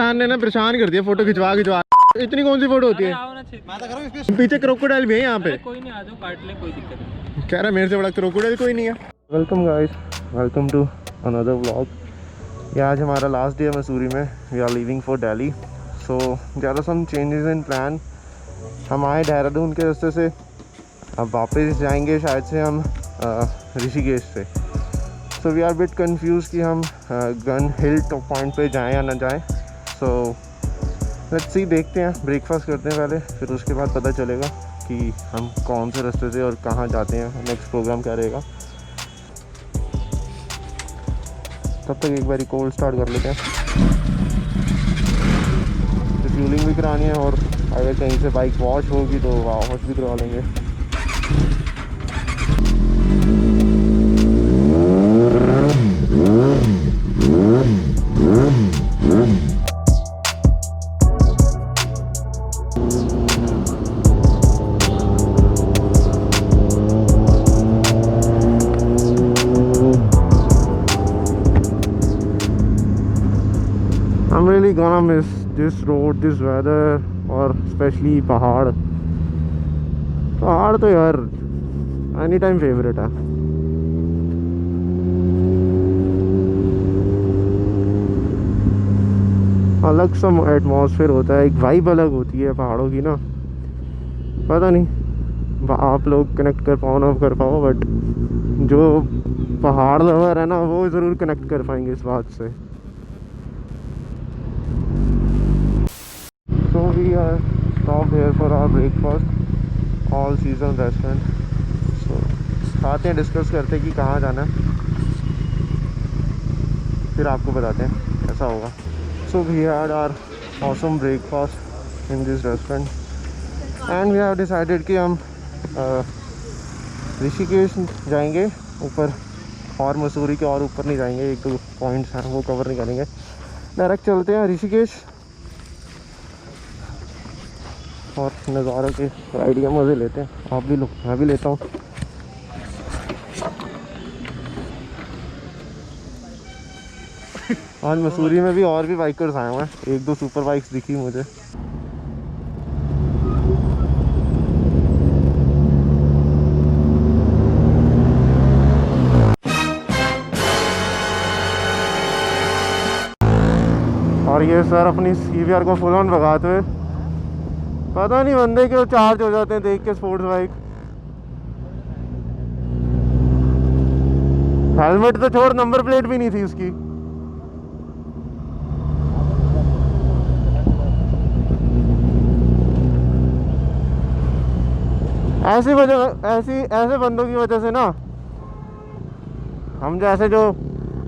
ईशान ने ना परेशान कर दिया फोटो खिंचवा। इतनी कौन सी फोटो होती है? पीछे क्रोकोडाइल भी है यहाँ पे। कोई नहीं, आ जाओ काट ले, कोई दिक्कत नहीं। कह रहा मेरे से बड़ा क्रोकोडाइल कोई नहीं है। Welcome guys, welcome to another vlog. ये आज हमारा लास्ट डे है मसूरी में। We are leaving for Delhi. So ज़्यादा सम चेंजेस इन प्लान। हम आए देहरादून के रास्ते से, अब वापस जाएंगे शायद से हम ऋषिकेश से। So we are bit confuse कि हम गन हिल टॉप पॉइंट पे जाएं या ना जाएं। सो लेट्स सी, देखते हैं। ब्रेकफास्ट करते हैं पहले, फिर उसके बाद पता चलेगा कि हम कौन से रास्ते से और कहाँ जाते हैं, नेक्स्ट प्रोग्राम क्या रहेगा। तब तक एक बार कोल्ड स्टार्ट कर लेते हैं। रिफ्यूलिंग भी करानी है, और अगर कहीं से बाइक वॉश होगी तो वॉश भी करवा लेंगे। I'm really gonna miss this road, this weather, और स्पेशली पहाड़ तो यार एनी टाइम फेवरेट है। अलग सा एटमॉस्फेयर होता है, एक वाइब अलग होती है पहाड़ों की ना। पता नहीं आप लोग कनेक्ट कर पाओ ना कर पाओ, बट जो पहाड़ लवर है ना वो ज़रूर कनेक्ट कर पाएंगे इस बात से। So we are stopped here for our breakfast, all season restaurant. So आते हैं, डिस्कस करते हैं कि कहाँ जाना है, फिर आपको बताते हैं कैसा होगा। So we had our awesome breakfast in this restaurant and we have decided कि हम ऋषिकेश जाएंगे ऊपर, और मसूरी के और ऊपर नहीं जाएंगे। एक दो पॉइंट्स हैं वो कवर नहीं करेंगे, डायरेक्ट चलते हैं ऋषिकेश और नज़ारों के राइड के मज़े लेते हैं। आप भी लो, मैं भी लेता हूँ। आज मसूरी में भी और भी बाइकर्स आए हुए हैं, एक दो सुपर बाइक्स दिखी मुझे। और ये सर अपनी CBR को फुल ऑन भगाते हुए, पता नहीं बंदे क्यों चार्ज हो जाते हैं देख के स्पोर्ट्स बाइक। हेलमेट तो छोड़, नंबर प्लेट भी नहीं थी उसकी। ऐसे बंदों की वजह से ना हम जैसे जो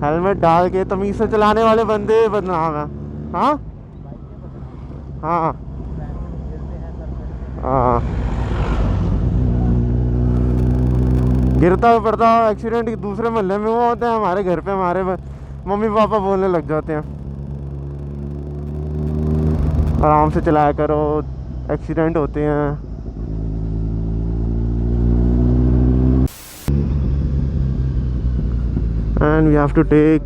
हेलमेट डाल के तमीज से चलाने वाले बंदे बदनाम है। हाँ हाँ हाँ, गिरता पड़ता एक्सीडेंट दूसरे मोहल्ले में वो होते हैं, हमारे घर पे हमारे मम्मी पापा बोलने लग जाते हैं आराम से चलाया करो, एक्सीडेंट होते हैं। And we have to take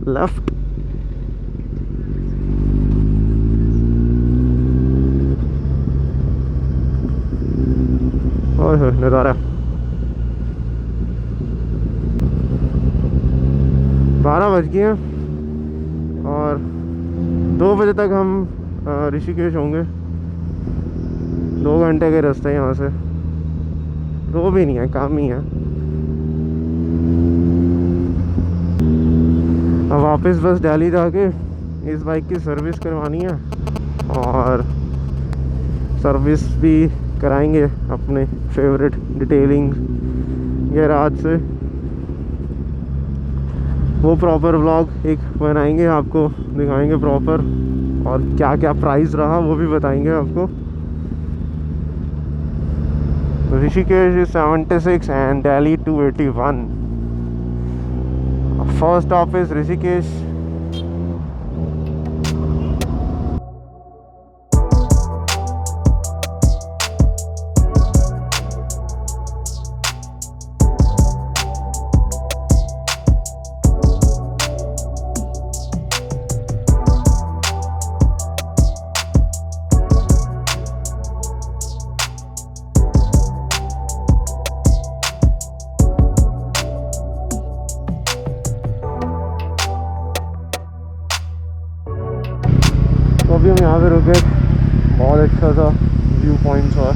left. नज़ारा 12 बज गए हैं और 2 बजे तक हम ऋषिकेश होंगे। 2 घंटे के रास्ते यहाँ से, 2 भी नहीं है, कम ही है। अब वापस बस दिल्ली जाके इस बाइक की सर्विस करवानी है, और सर्विस भी कराएंगे अपने फेवरेट डिटेलिंग गैराज से। वो प्रॉपर व्लॉग एक बनाएंगे, आपको दिखाएंगे प्रॉपर, और क्या क्या प्राइस रहा वो भी बताएंगे आपको। Rishikesh is 76 and Delhi 281. First stop is Rishikesh. यहाँ पे रुके, बहुत अच्छा सा व्यू पॉइंट्स और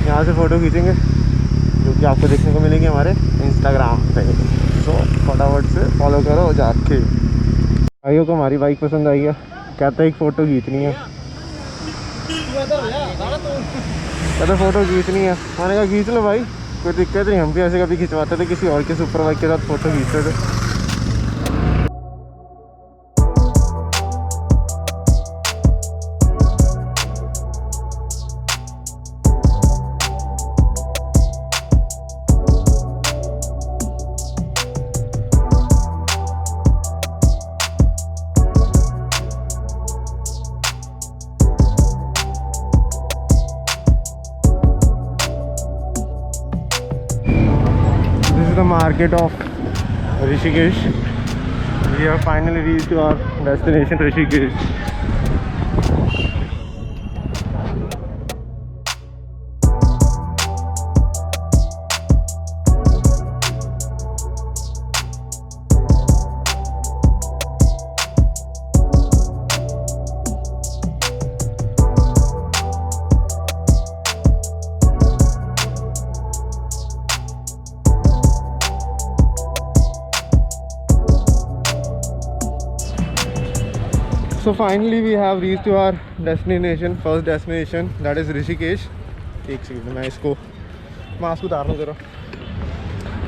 यहाँ से फ़ोटो खींचेंगे जो कि आपको देखने को मिलेंगे हमारे इंस्टाग्राम पे। तो फटाफट से फॉलो करो जाके। भाइयों को हमारी बाइक पसंद आई है, कहते एक फ़ोटो खींचनी है, कहते फ़ोटो खींचनी है। मैंने कहा खींच लो भाई, कोई दिक्कत नहीं। हम भी ऐसे कभी खिंचवाते थे, किसी और के सुपर बाइक के साथ फ़ोटो खींचते थे। The market of Rishikesh. We have finally reached our destination, Rishikesh. So finally we have reached to our destination, first destination, that is Rishikesh. एक सेकंड मैं इसको मास्क उतार लूँ ज़रा।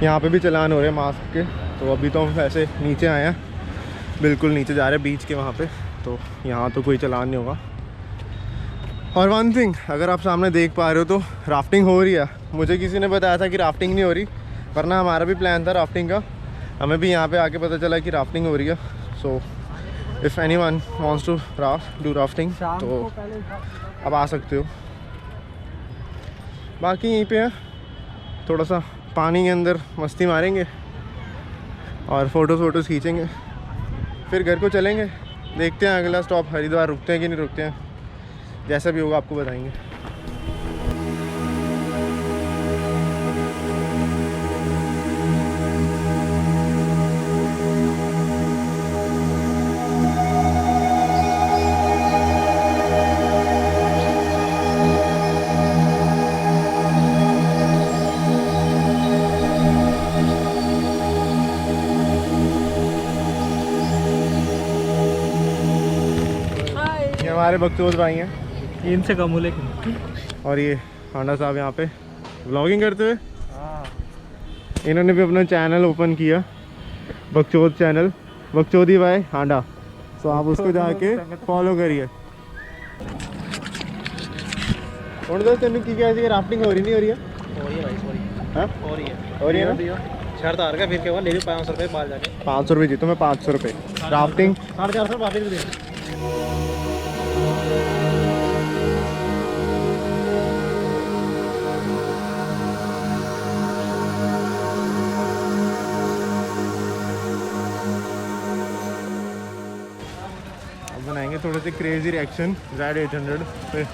यहाँ पे भी चलान हो रहे हैं मास्क के। तो अभी तो हम ऐसे नीचे आए हैं, बिल्कुल नीचे जा रहे हैं बीच के वहाँ पे। तो यहाँ तो कोई चलान नहीं होगा। और वन थिंग, अगर आप सामने देख पा रहे हो तो राफ्टिंग हो रही है। मुझे किसी ने बताया था कि राफ्टिंग नहीं हो रही, वरना हमारा भी प्लान था राफ्टिंग का। हमें भी यहाँ पे आके पता चला कि राफ्टिंग हो रही है। So if anyone wants to do rafting तो आप आ सकते हो। बाकी यहीं पे है, थोड़ा सा पानी के अंदर मस्ती मारेंगे और फ़ोटोज़ खींचेंगे, फिर घर को चलेंगे। देखते हैं अगला स्टॉप हरिद्वार रुकते हैं कि नहीं रुकते हैं। जैसा भी होगा आपको बताएंगे। हमारे बकचोद भाई हैं, इनसे कम हो लेकिन। और ये हांडा साहब यहाँ पे व्लॉगिंग करते हुए। इन्होंने भी अपना चैनल ओपन किया, बकचोद चैनल, बकचोदी भाई हांडा। तो आप उसको जाके फॉलो करिए। और दोस्त तेन की क्या राफ्टिंग हो रही नहीं हो रही है? हो रही है भाई, सॉरी। हाँ हो रही है ना। शर्त हार का फिर क्या हुआ, ले लो 500 रुपये बाहर जाके। 500 रुपये जीतो, मैं 500 रुपये राफ्टिंग 450 वापस दे। बनाएंगे थोड़े से क्रेजी रिएक्शन Z 800 पे।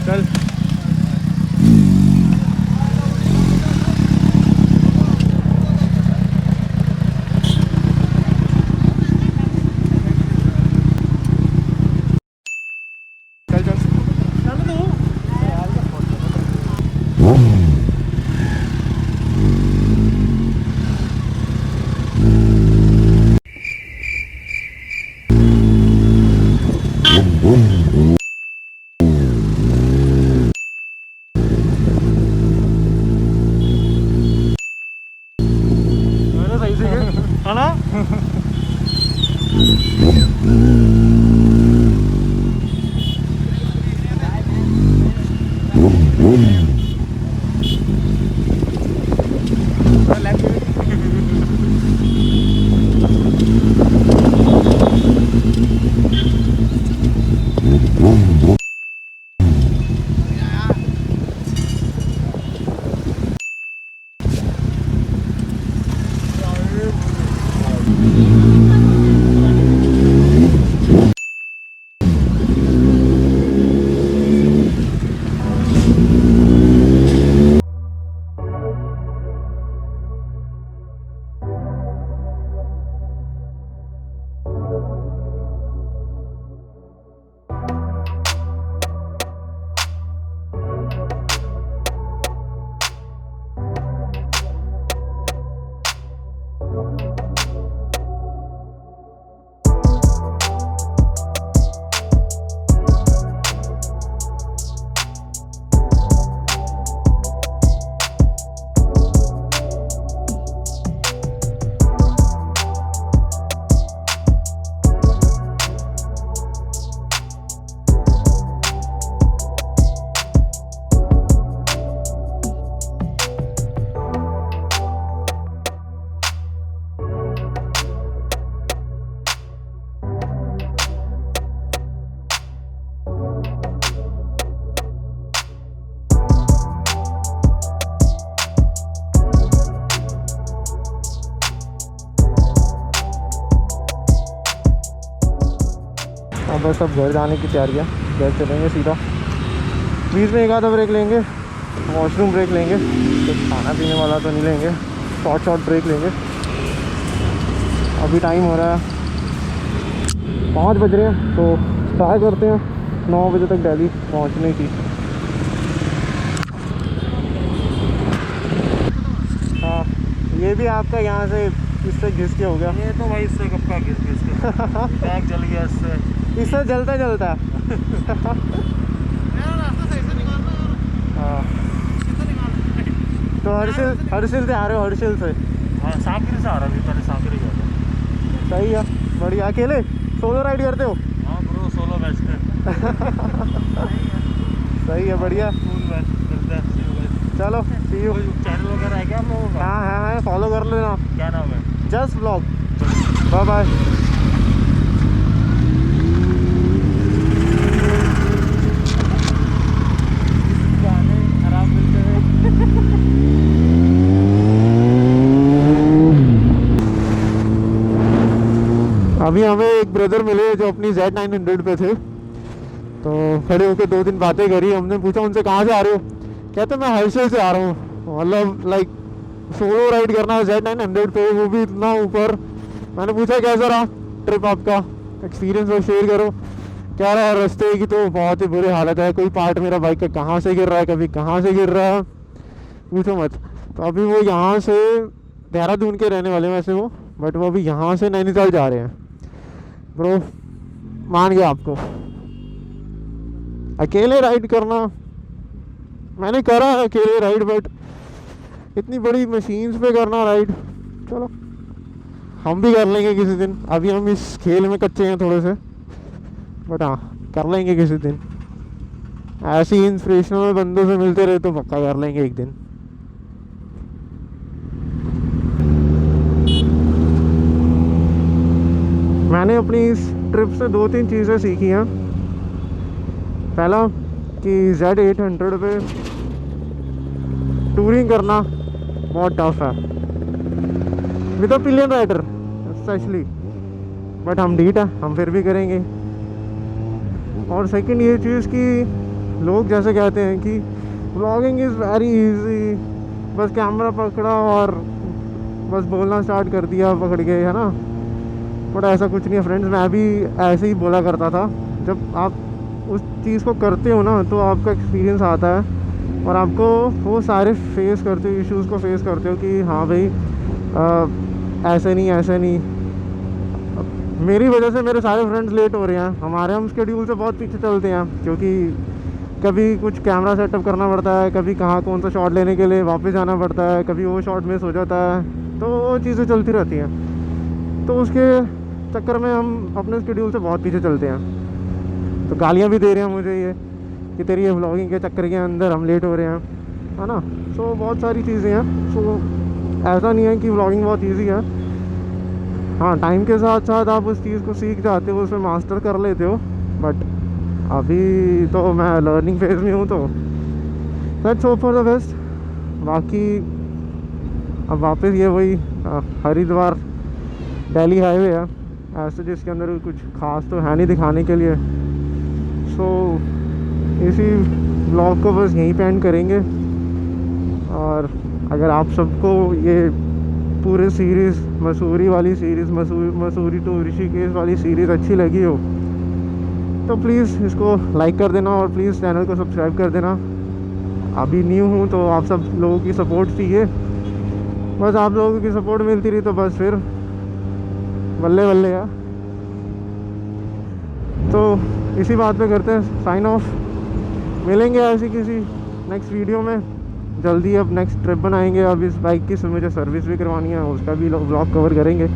चल चल चल सही से है ना। अब बस अब घर जाने की तैयारी है, घर चलेंगे सीधा। बीच में एक आधा ब्रेक लेंगे, वॉशरूम ब्रेक लेंगे, तो खाना पीने वाला तो नहीं लेंगे, शॉर्ट ब्रेक लेंगे। अभी टाइम हो रहा है 5 बज रहे हैं, तो ट्राई करते हैं 9 बजे तक दिल्ली पहुंचने की। हाँ, ये भी आपका यहाँ से इससे घिस के हो गया। ये तो भाई इससे कब का घिस के बैग जल गया इससे जलता मेरा रास्ता सही से निकालना यार। हाँ, तो हर्षिल से आ रहे हो? हर्षिल से? हाँ, सांकरी से आ रहा है, पहले सांकरी गया था। सही है, बढ़िया। अकेले सोलो राइड करते हो? हाँ ब्रो, सोलो बेस्ट है। सही है, बढ़िया। फुल बेस्ट करते हैं। चलो सी यू। चैनल वगैरह है क्या आप लोगों का? हाँ, फॉलो कर लेना। क्या नाम है? Just vlog. Bye bye. आराम मिलते हैं। अभी हमें एक ब्रदर मिले जो अपनी Z900 पे थे, तो खड़े होकर 2 दिन बातें करी। हमने पूछा उनसे कहाँ से आ रहे हो, कहते मैं हर्षिल से आ रहा हूँ। मतलब लाइक सोलो राइड करना है Z900 पे, वो भी इतना ऊपर। मैंने पूछा कैसा रहा ट्रिप, आपका एक्सपीरियंस और शेयर करो। कह रहा है रास्ते की तो बहुत ही बुरी हालत है, कोई पार्ट मेरा बाइक का कहाँ से गिर रहा है, कभी कहाँ से गिर रहा है, पूछो मत। तो अभी वो यहाँ से देहरादून के रहने वाले हैं वैसे वो, बट वो अभी यहाँ से नैनीताल जा रहे हैं। ब्रो मान गया आपको। अकेले राइड करना मैंने करा है, अकेले राइड, बट इतनी बड़ी मशीन्स पे करना राइड, चलो हम भी कर लेंगे किसी दिन। अभी हम इस खेल में कच्चे हैं थोड़े से, बट हाँ कर लेंगे किसी दिन। ऐसे ही इंस्पिरेशनल बंदों से मिलते रहे तो पक्का कर लेंगे एक दिन। मैंने अपनी इस ट्रिप से 2-3 चीज़ें सीखी हैं। पहला कि Z800 पे टूरिंग करना बहुत टफ है with a pillion rider especially, but हम डीट है, हम फिर भी करेंगे। और सेकंड ये चीज़ कि लोग जैसे कहते हैं कि व्लॉगिंग इज़ वेरी इजी, बस कैमरा पकड़ा और बस बोलना स्टार्ट कर दिया पकड़ के, है ना। बट ऐसा कुछ नहीं है फ्रेंड्स, मैं भी ऐसे ही बोला करता था। जब आप उस चीज़ को करते हो ना तो आपका एक्सपीरियंस आता है और आपको वो सारे फेस करते हो, इश्यूज़ को फेस करते हो कि हाँ भाई ऐसे नहीं। मेरी वजह से मेरे सारे फ्रेंड्स लेट हो रहे हैं, हम स्केड्यूल से बहुत पीछे चलते हैं, क्योंकि कभी कुछ कैमरा सेटअप करना पड़ता है, कभी कहाँ कौन सा शॉट लेने के लिए वापस जाना पड़ता है, कभी वो शॉट मिस हो जाता है, तो वो चीज़ें चलती रहती हैं। तो उसके चक्कर में हम अपने स्केड्यूल से बहुत पीछे चलते हैं। तो गालियाँ भी दे रहे हैं मुझे ये कि तेरी ये व्लॉगिंग के चक्कर के अंदर हम लेट हो रहे हैं, है ना। सो बहुत सारी चीज़ें हैं। सो ऐसा नहीं है कि व्लॉगिंग बहुत ईजी है। हाँ, टाइम के साथ साथ आप उस चीज़ को सीख जाते हो, उसमें मास्टर कर लेते हो, बट अभी तो मैं लर्निंग फेज में हूँ, तो let's hope for the best. बाकी अब वापस ये वही हरिद्वार दिल्ली हाईवे है ऐसे, जिसके अंदर कुछ खास तो है नहीं दिखाने के लिए। सो इसी ब्लॉग को बस यहीं पे एंड करेंगे। और अगर आप सबको ये पूरे सीरीज़ मसूरी वाली सीरीज़ मसूरी टू ऋषिकेश वाली सीरीज़ अच्छी लगी हो तो प्लीज़ इसको लाइक कर देना और प्लीज़ चैनल को सब्सक्राइब कर देना। अभी न्यू हूँ तो आप सब लोगों की सपोर्ट चाहिए, बस आप लोगों की सपोर्ट मिलती रही तो बस फिर बल्ले बल्ले यार। तो इसी बात पे करते हैं साइन ऑफ। मिलेंगे ऐसी किसी नेक्स्ट वीडियो में जल्दी। अब नेक्स्ट ट्रिप बनाएंगे, अब इस बाइक की मुझे सर्विस भी करवानी है, उसका भी ब्लॉग कवर करेंगे।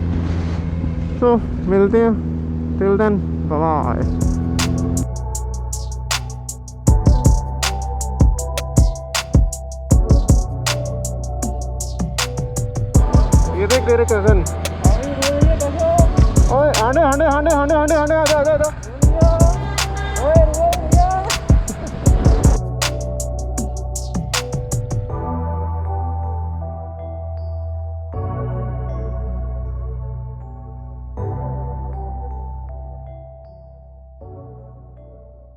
तो मिलते हैं, टिल देन बाय। ये देख तेरे कजन, ओए आने आजा आजा आजा